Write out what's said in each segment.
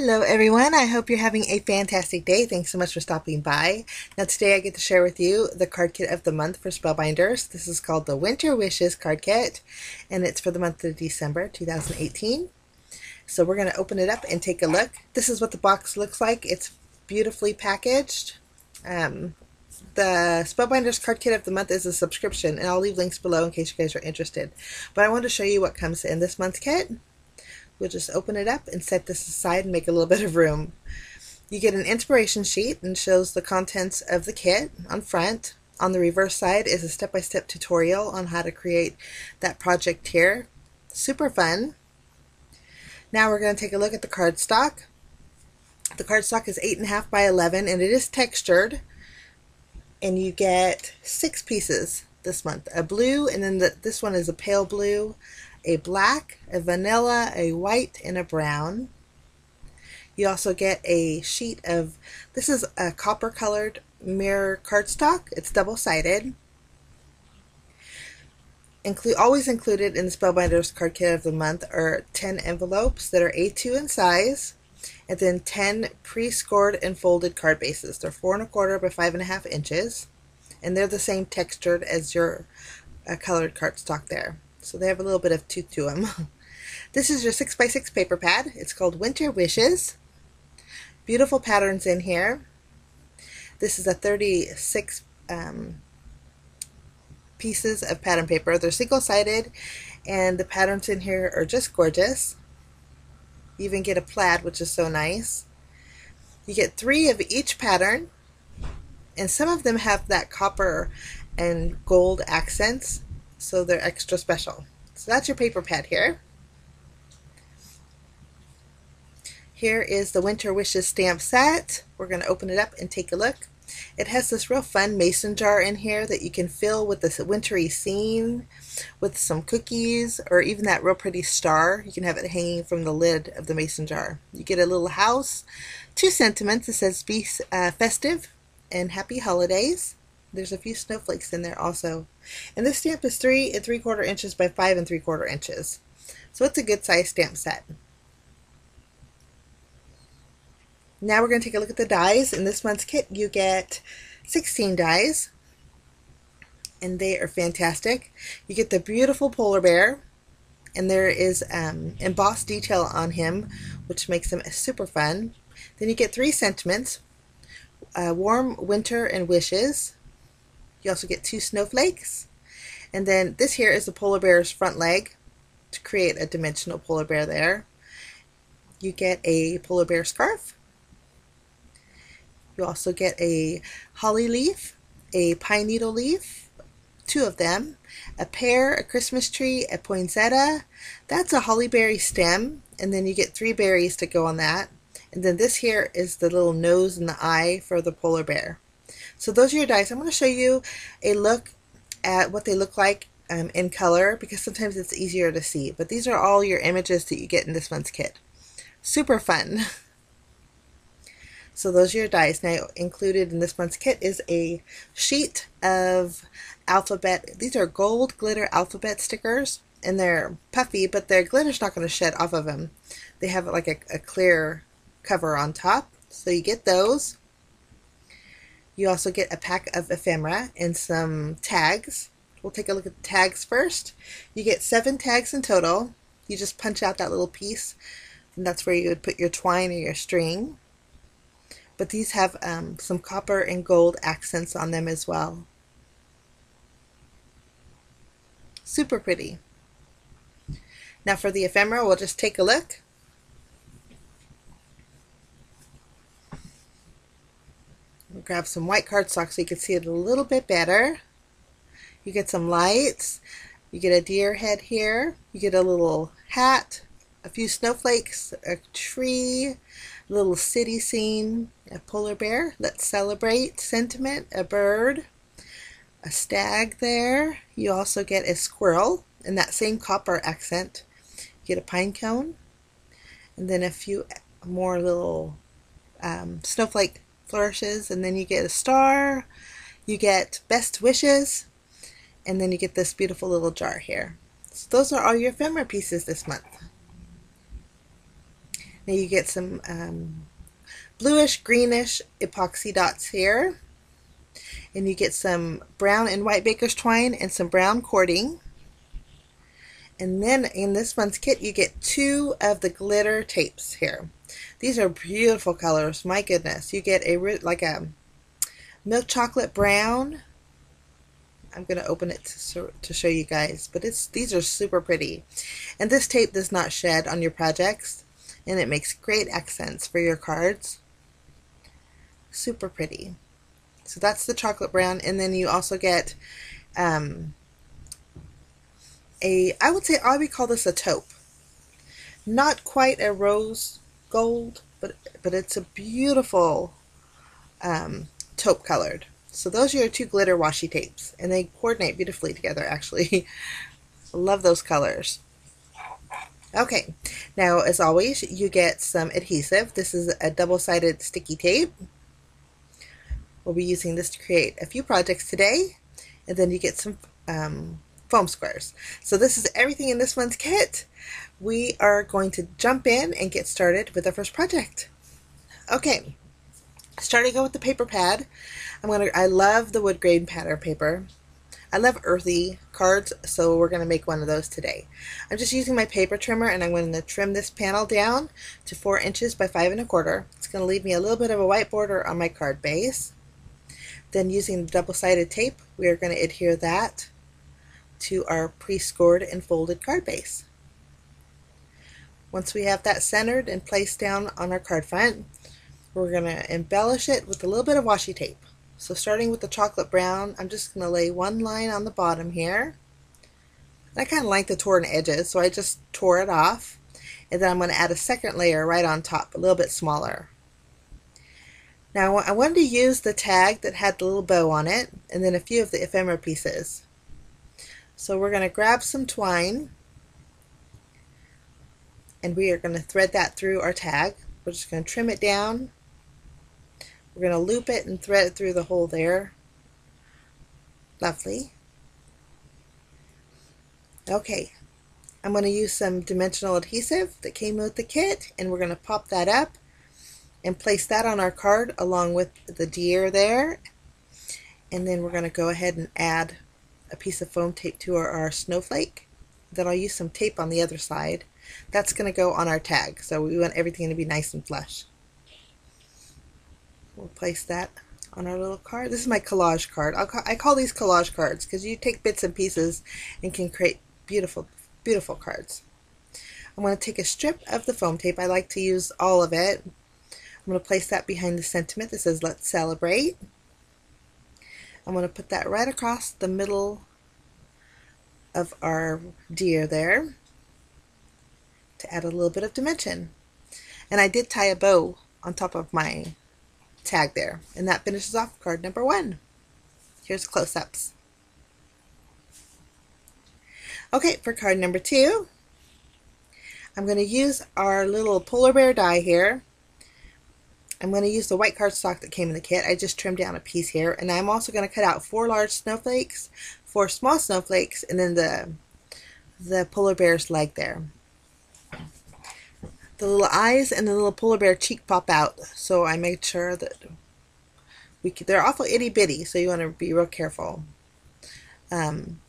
Hello everyone, I hope you're having a fantastic day. Thanks so much for stopping by. Now today I get to share with you the card kit of the month for Spellbinders. This is called the Winter Wishes card kit and it's for the month of December 2018. So we're going to open it up and take a look. This is what the box looks like. It's beautifully packaged. The Spellbinders card kit of the month is a subscription and I'll leave links below in case you guys are interested. But I want to show you what comes in this month's kit. We'll just open it up and set this aside and make a little bit of room. You get an inspiration sheet and shows the contents of the kit on front. On the reverse side is a step-by-step tutorial on how to create that project here. Super fun. Now we're going to take a look at the cardstock. The cardstock is 8.5 by 11 and it is textured. And you get 6 pieces this month. A blue, and then this one is a pale blue, a black, a vanilla, a white, and a brown. You also get a sheet of, this is a copper colored mirror cardstock. It's double-sided. Always included in the Spellbinders card kit of the month are 10 envelopes that are A2 in size, and then 10 pre-scored and folded card bases. They're 4¼ by 5½ inches, and they're the same textured as your colored cardstock there. So they have a little bit of tooth to them. This is your 6x6 paper pad. It's called Winter Wishes. Beautiful patterns in here. This is a 36 pieces of pattern paper. They're single-sided and the patterns in here are just gorgeous. You even get a plaid, which is so nice. You get 3 of each pattern, and some of them have that copper and gold accents, so they're extra special. So that's your paper pad here. Here is the Winter Wishes stamp set. We're going to open it up and take a look. It has this real fun mason jar in here that you can fill with this wintry scene, with some cookies, or even that real pretty star. You can have it hanging from the lid of the mason jar. You get a little house, 2 sentiments. It says be festive and happy holidays. There's a few snowflakes in there also. And this stamp is 3 3/4 inches by 5 3/4 inches. So it's a good size stamp set. Now we're going to take a look at the dies. In this month's kit you get 16 dies. And they are fantastic. You get the beautiful polar bear. And there is embossed detail on him, which makes him super fun. Then you get 3 sentiments. Warm Winter and Wishes. You also get 2 snowflakes, and then this here is the polar bear's front leg to create a dimensional polar bear there. You get a polar bear scarf. You also get a holly leaf, a pine needle leaf, 2 of them, a pear, a Christmas tree, a poinsettia. That's a holly berry stem, and then you get 3 berries to go on that. And then this here is the little nose and the eye for the polar bear. So those are your dies. I'm going to show you a look at what they look like in color, because sometimes it's easier to see. But these are all your images that you get in this month's kit. Super fun. So those are your dies. Now included in this month's kit is a sheet of alphabet. These are gold glitter alphabet stickers, and they're puffy, but their glitter's not going to shed off of them. They have like a clear cover on top. So you get those. You also get a pack of ephemera and some tags. We'll take a look at the tags first. You get 7 tags in total. You just punch out that little piece, and that's where you would put your twine or your string. But these have some copper and gold accents on them as well. Super pretty. Now for the ephemera, we'll just take a look. We'll grab some white cardstock so you can see it a little bit better. You get some lights. You get a deer head here. You get a little hat, a few snowflakes, a tree, a little city scene, a polar bear, let's celebrate, sentiment, a bird, a stag there. You also get a squirrel in that same copper accent. You get a pine cone, and then a few more little snowflake flourishes, and then you get a star, you get best wishes, and then you get this beautiful little jar here. So those are all your ephemera pieces this month. Now you get some bluish, greenish epoxy dots here. And you get some brown and white baker's twine and some brown cording. And then in this month's kit, you get 2 of the glitter tapes here. These are beautiful colors. My goodness. You get like a milk chocolate brown. I'm going to open it to show you guys. But these are super pretty. And this tape does not shed on your projects. And it makes great accents for your cards. Super pretty. So that's the chocolate brown. And then you also get I would say I would call this a taupe. Not quite a rose gold, but it's a beautiful taupe colored. So those are your 2 glitter washi tapes, and they coordinate beautifully together actually. Love those colors. Okay, now as always you get some adhesive. This is a double-sided sticky tape. We'll be using this to create a few projects today, and then you get some foam squares. So this is everything in this month's kit. We are going to jump in and get started with our first project. Okay, starting out with the paper pad. I love the wood grain pattern paper. I love earthy cards, so we're going to make one of those today. I'm just using my paper trimmer, and I'm going to trim this panel down to 4 inches by 5 1/4. It's going to leave me a little bit of a white border on my card base. Then using the double-sided tape, we are going to adhere that to our pre-scored and folded card base. Once we have that centered and placed down on our card front, we're going to embellish it with a little bit of washi tape. So starting with the chocolate brown, I'm just going to lay 1 line on the bottom here. I kind of like the torn edges, so I just tore it off. And then I'm going to add a second layer right on top, a little bit smaller. Now I wanted to use the tag that had the little bow on it, and then a few of the ephemera pieces. So we're going to grab some twine, and we are going to thread that through our tag. We're just going to trim it down. We're going to loop it and thread it through the hole there. Lovely. Okay, I'm going to use some dimensional adhesive that came with the kit, and we're going to pop that up and place that on our card along with the deer there. And then we're going to go ahead and add a piece of foam tape to our snowflake. Then I'll use some tape on the other side. That's going to go on our tag, so we want everything to be nice and flush. We'll place that on our little card. This is my collage card. I call these collage cards because you take bits and pieces and can create beautiful, beautiful cards. I'm going to take a strip of the foam tape. I like to use all of it. I'm going to place that behind the sentiment that says "Let's Celebrate." I'm going to put that right across the middle of our deer there to add a little bit of dimension. And I did tie a bow on top of my tag there, and that finishes off card number 1. Here's close-ups. Okay, for card number 2, I'm going to use our little polar bear die here. I'm going to use the white cardstock that came in the kit. I just trimmed down a piece here, and I'm also going to cut out 4 large snowflakes, 4 small snowflakes, and then the polar bear's leg there. The little eyes and the little polar bear cheek pop out, so I made sure that they're awful itty bitty, so you want to be real careful. I'm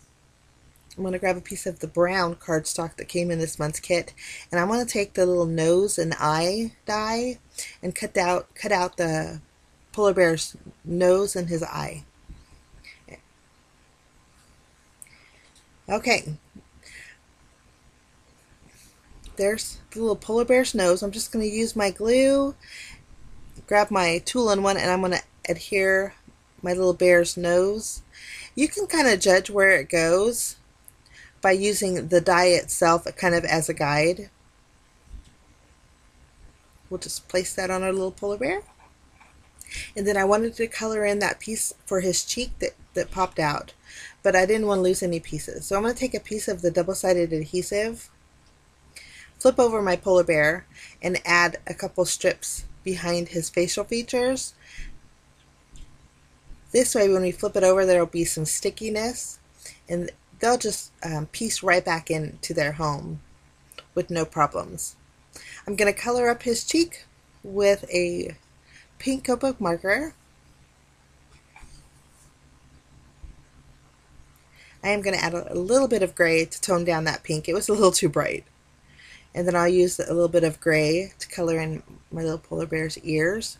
going to grab a piece of the brown cardstock that came in this month's kit, and I'm going to take the little nose and eye die and cut out the polar bear's nose and his eye. Okay, there's the little polar bear's nose. I'm just going to use my glue, grab my tool-in-one, and I'm going to adhere my little bear's nose. You can kind of judge where it goes by using the die itself kind of as a guide. We'll just place that on our little polar bear. And then I wanted to color in that piece for his cheek that popped out, but I didn't want to lose any pieces. So I'm going to take a piece of the double-sided adhesive, flip over my polar bear, and add a couple strips behind his facial features. This way when we flip it over, there will be some stickiness, and they'll just piece right back into their home with no problems. I'm going to color up his cheek with a pink Copic marker. I am going to add a little bit of gray to tone down that pink. It was a little too bright. And then I'll use a little bit of gray to color in my little polar bear's ears.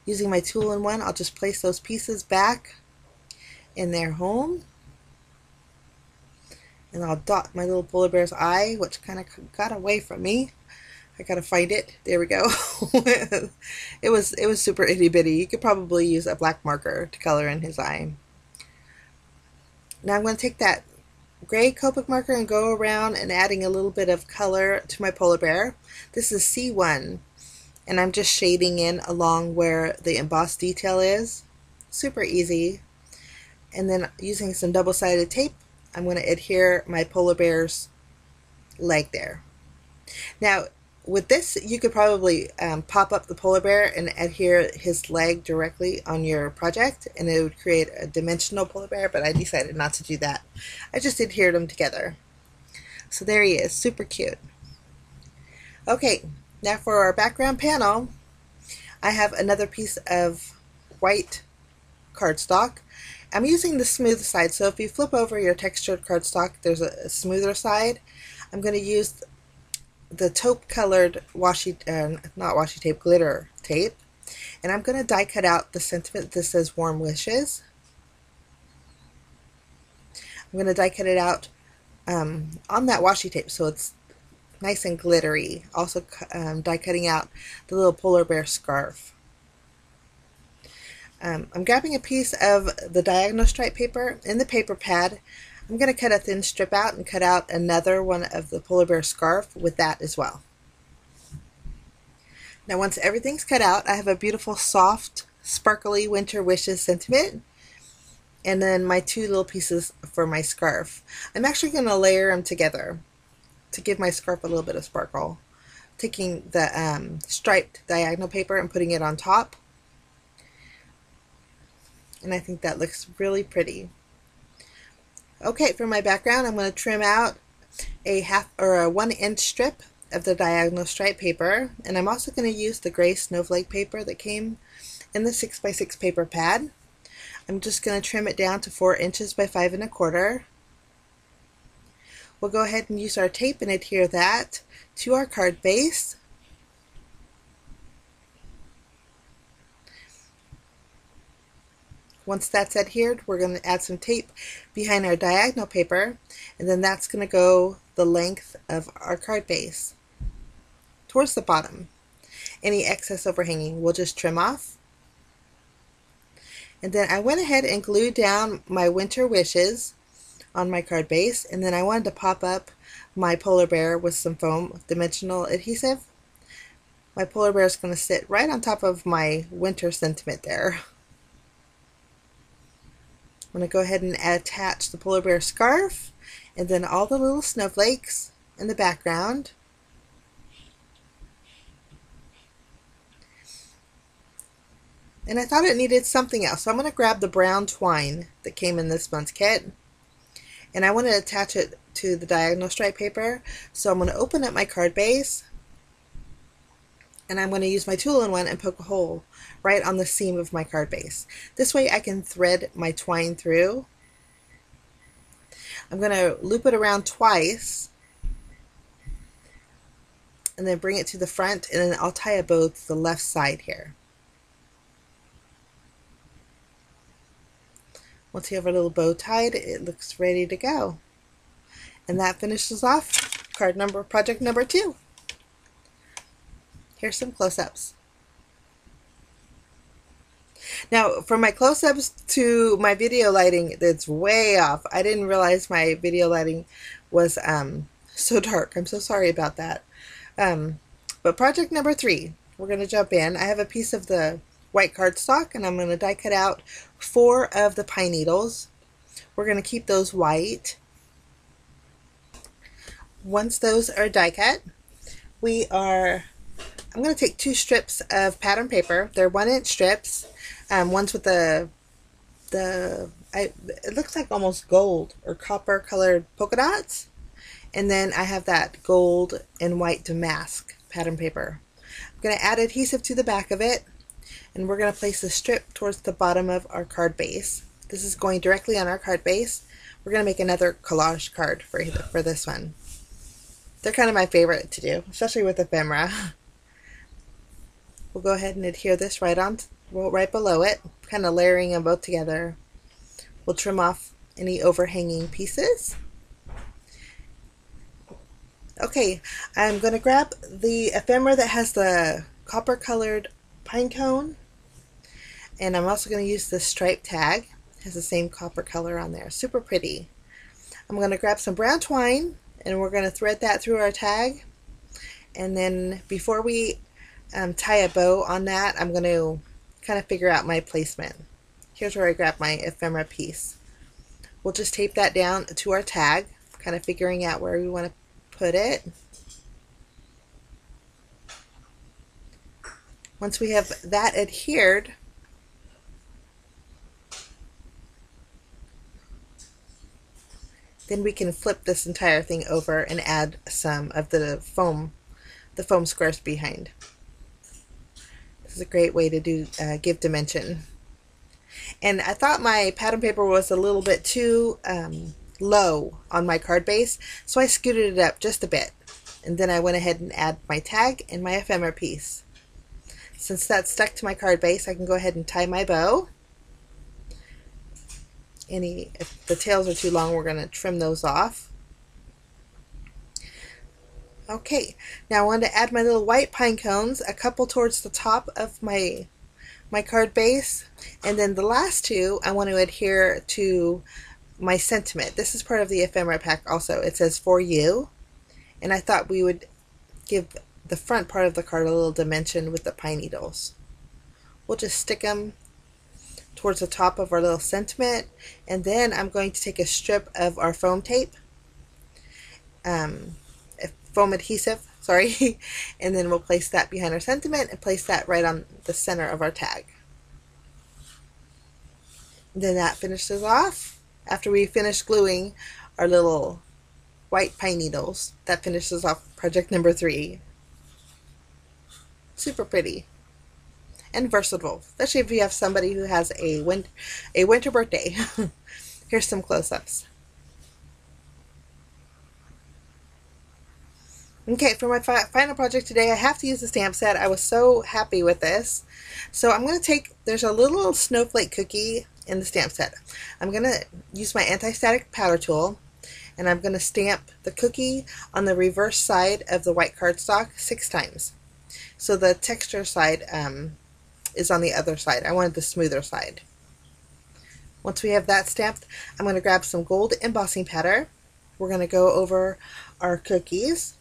Using my 2-in-1, I'll just place those pieces back in their home. And I'll dot my little polar bear's eye, which kind of got away from me. I gotta find it. There we go. It was super itty bitty. You could probably use a black marker to color in his eye. Now I'm going to take that gray Copic marker and go around and adding a little bit of color to my polar bear. This is C1, and I'm just shading in along where the embossed detail is. Super easy. And then using some double-sided tape, I'm going to adhere my polar bear's leg there. Now with this, you could probably pop up the polar bear and adhere his leg directly on your project, and it would create a dimensional polar bear, but I decided not to do that. I just adhered them together. So there he is, super cute. Okay, now for our background panel, I have another piece of white cardstock. I'm using the smooth side, so if you flip over your textured cardstock, there's a smoother side. I'm going to use the taupe colored washi, not washi tape, glitter tape, and I'm going to die cut out the sentiment that says warm wishes. I'm going to die cut it out on that washi tape so it's nice and glittery. Also die cutting out the little polar bear scarf. I'm grabbing a piece of the diagonal stripe paper in the paper pad. I'm going to cut a thin strip out and cut out another one of the polar bear scarf with that as well. Now once everything's cut out, I have a beautiful soft sparkly winter wishes sentiment, and then my 2 little pieces for my scarf. I'm actually going to layer them together to give my scarf a little bit of sparkle. Taking the striped diagonal paper and putting it on top, and I think that looks really pretty. Okay, for my background, I'm going to trim out a 1-inch strip of the diagonal stripe paper, and I'm also going to use the gray snowflake paper that came in the 6x6 paper pad. I'm just going to trim it down to 4 inches by 5 1/4. We'll go ahead and use our tape and adhere that to our card base. Once that's adhered, we're going to add some tape behind our diagonal paper, and then that's going to go the length of our card base towards the bottom. Any excess overhanging we'll just trim off. And then I went ahead and glued down my winter wishes on my card base, and then I wanted to pop up my polar bear with some foam dimensional adhesive. My polar bear is going to sit right on top of my winter sentiment there. I'm going to go ahead and attach the polar bear scarf and then all the little snowflakes in the background. And I thought it needed something else, so I'm going to grab the brown twine that came in this month's kit, and I want to attach it to the diagonal stripe paper. So I'm going to open up my card base, and I'm going to use my 2-in-1 and poke a hole right on the seam of my card base. This way I can thread my twine through. I'm going to loop it around twice and then bring it to the front, and then I'll tie a bow to the left side here. Once you have a little bow tied, it looks ready to go. And that finishes off project number 2. Here's some close-ups. Now, for my close-ups to my video lighting, that's way off. I didn't realize my video lighting was so dark. I'm so sorry about that. But project number 3, we're going to jump in. I have a piece of the white cardstock, and I'm going to die cut out 4 of the pine needles. We're going to keep those white. Once those are die cut, I'm going to take 2 strips of pattern paper. They're 1-inch strips. One's with it looks like almost gold or copper colored polka dots. And then I have that gold and white damask pattern paper. I'm going to add adhesive to the back of it, and we're going to place the strip towards the bottom of our card base. This is going directly on our card base. We're going to make another collage card for this one. They're kind of my favorite to do, especially with ephemera. We'll go ahead and adhere this right below it, kind of layering them both together. We'll trim off any overhanging pieces. Okay, I'm going to grab the ephemera that has the copper colored pine cone, and I'm also going to use the stripe tag. It has the same copper color on there. Super pretty. I'm going to grab some brown twine, and we're going to thread that through our tag, and then before we tie a bow on that, I'm going to kind of figure out my placement. Here's where I grab my ephemera piece. We'll just tape that down to our tag, kind of figuring out where we want to put it. Once we have that adhered, then we can flip this entire thing over and add some of the foam squares behind. This is a great way to give dimension. And I thought my pattern paper was a little bit too low on my card base, so I scooted it up just a bit, and then I went ahead and add my tag and my ephemera piece. Since that's stuck to my card base, I can go ahead and tie my bow. If the tails are too long, we're going to trim those off. Okay, now I want to add my little white pine cones, a couple towards the top of my card base, and then the last two I want to adhere to my sentiment. This is part of the ephemera pack also. It says "For You," and I thought we would give the front part of the card a little dimension with the pine needles. We'll just stick them towards the top of our little sentiment, and then I'm going to take a strip of our foam tape, foam adhesive, sorry, and then we'll place that behind our sentiment and place that right on the center of our tag. And then that finishes off. After we finish gluing our little white pine needles, that finishes off project number 3. Super pretty and versatile, especially if you have somebody who has a winter birthday. Here's some close-ups. Okay, for my final project today, I have to use the stamp set. I was so happy with this. So I'm going to there's a little snowflake cookie in the stamp set. I'm going to use my anti-static powder tool, and I'm going to stamp the cookie on the reverse side of the white cardstock 6 times. So the texture side is on the other side. I wanted the smoother side. Once we have that stamped, I'm going to grab some gold embossing powder. We're going to go over our cookies.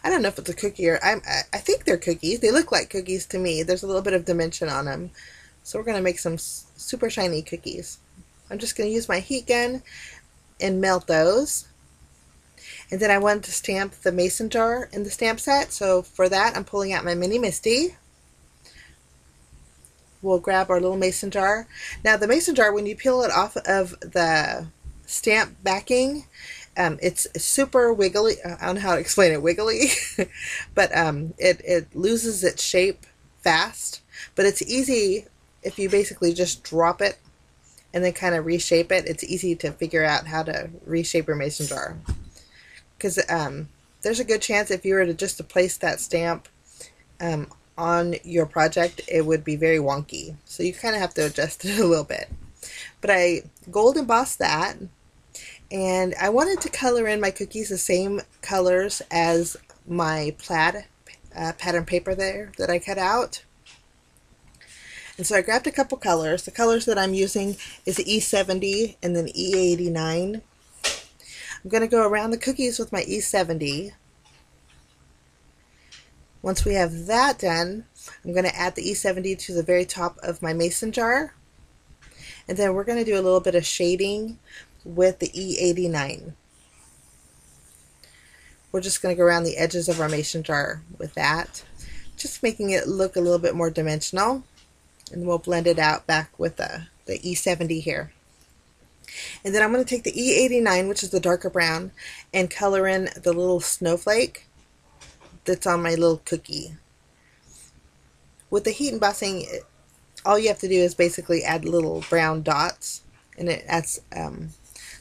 I don't know if it's a cookie or I think they're cookies. They look like cookies to me. There's a little bit of dimension on them. So we're going to make some super shiny cookies. I'm just going to use my heat gun and melt those. And then I wanted to stamp the mason jar in the stamp set. So for that, I'm pulling out my mini Misty. We'll grab our little mason jar. Now the mason jar, when you peel it off of the stamp backing, it's super wiggly. I don't know how to explain it, wiggly, but it loses its shape fast. But it's easy if you basically just drop it and then kind of reshape it. It's easy to figure out how to reshape your mason jar, because there's a good chance if you were to place that stamp on your project, it would be very wonky. So you kind of have to adjust it a little bit. But I gold embossed that. And I wanted to color in my cookies the same colors as my plaid pattern paper there that I cut out. And so I grabbed a couple colors. The colors that I'm using is E70 and then E89. I'm going to go around the cookies with my E70. Once we have that done, I'm going to add the E70 to the very top of my mason jar. And then we're going to do a little bit of shading with the E89. We're just going to go around the edges of our mason jar with that, just making it look a little bit more dimensional, and we'll blend it out back with the E70 here. And then I'm going to take the E89, which is the darker brown, and color in the little snowflake that's on my little cookie. With the heat embossing, all you have to do is basically add little brown dots, and it adds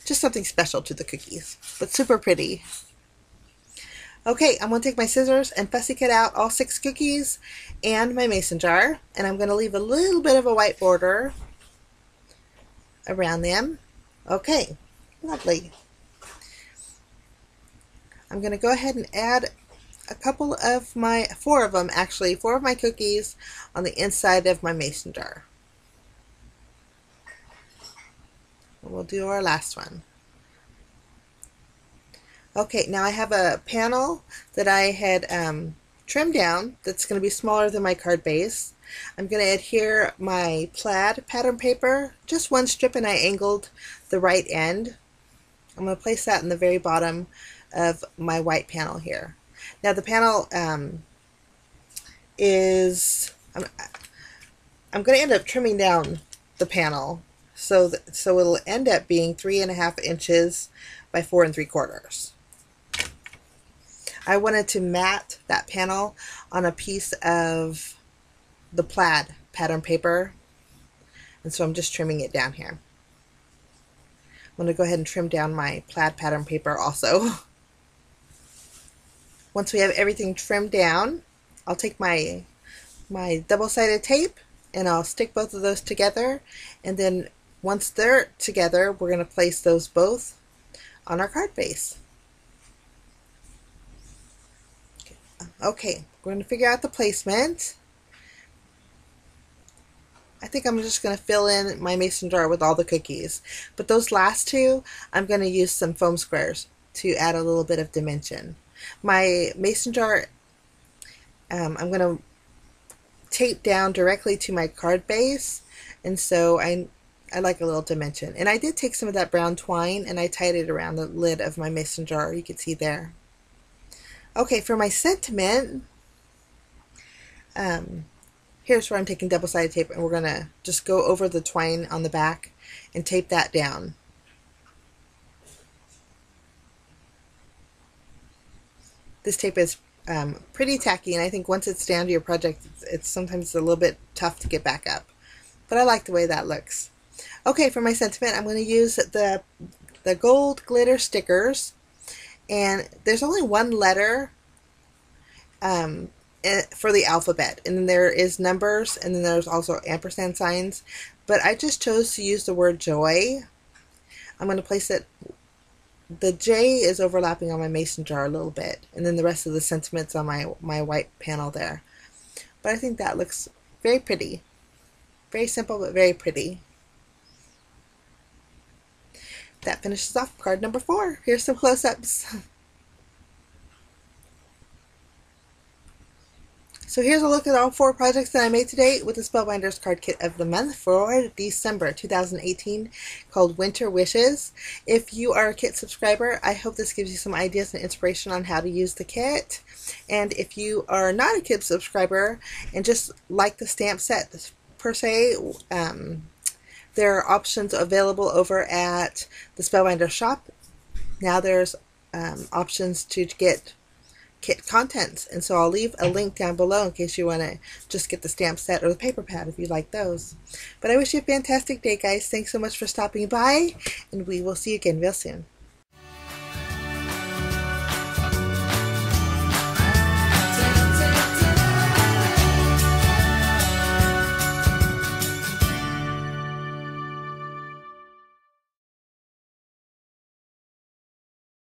just something special to the cookies, but super pretty. Okay, I'm going to take my scissors and fussy cut out all 6 cookies and my mason jar, and I'm going to leave a little bit of a white border around them. Okay, lovely. I'm going to go ahead and add a couple of my, 4 of my cookies on the inside of my mason jar. And we'll do our last one. Okay, now I have a panel that I had trimmed down that's going to be smaller than my card base. I'm going to adhere my plaid pattern paper, just 1 strip, and I angled the right end. I'm going to place that in the very bottom of my white panel here. Now the panel is, I'm going to end up trimming down the panel so it'll end up being 3.5 inches by 4 3/4. I wanted to mat that panel on a piece of the plaid pattern paper, and so I'm just trimming it down here. I'm going to go ahead and trim down my plaid pattern paper also. Once we have everything trimmed down, I'll take my double-sided tape and I'll stick both of those together, and then once they're together, we're going to place those both on our card base. Okay, we're going to figure out the placement. I think I'm just going to fill in my mason jar with all the cookies, but those last 2, I'm going to use some foam squares to add a little bit of dimension. My mason jar, I'm going to tape down directly to my card base, and so I like a little dimension. And I did take some of that brown twine and I tied it around the lid of my mason jar. You can see there. Okay, for my sentiment, here's where I'm taking double-sided tape, and we're going to just go over the twine on the back and tape that down. This tape is pretty tacky, and I think once it's down to your project, it's sometimes a little bit tough to get back up. But I like the way that looks. Okay, for my sentiment, I'm going to use the gold glitter stickers. And there's only 1 letter for the alphabet, and then there is numbers, and then there's also ampersand signs, but I just chose to use the word joy. I'm going to place it, the J is overlapping on my mason jar a little bit, and then the rest of the sentiments on my white panel there. But I think that looks very pretty. Very simple, but very pretty. That finishes off card number 4. Here's some close-ups. So here's a look at all 4 projects that I made today with the Spellbinders Card Kit of the month for December 2018, called Winter Wishes. If you are a kit subscriber, I hope this gives you some ideas and inspiration on how to use the kit. And if you are not a kit subscriber and just like the stamp set per se, there are options available over at the Spellbinders shop. Now there's options to get kit contents, and so I'll leave a link down below in case you want to just get the stamp set or the paper pad if you like those. But I wish you a fantastic day, guys. Thanks so much for stopping by, and we will see you again real soon.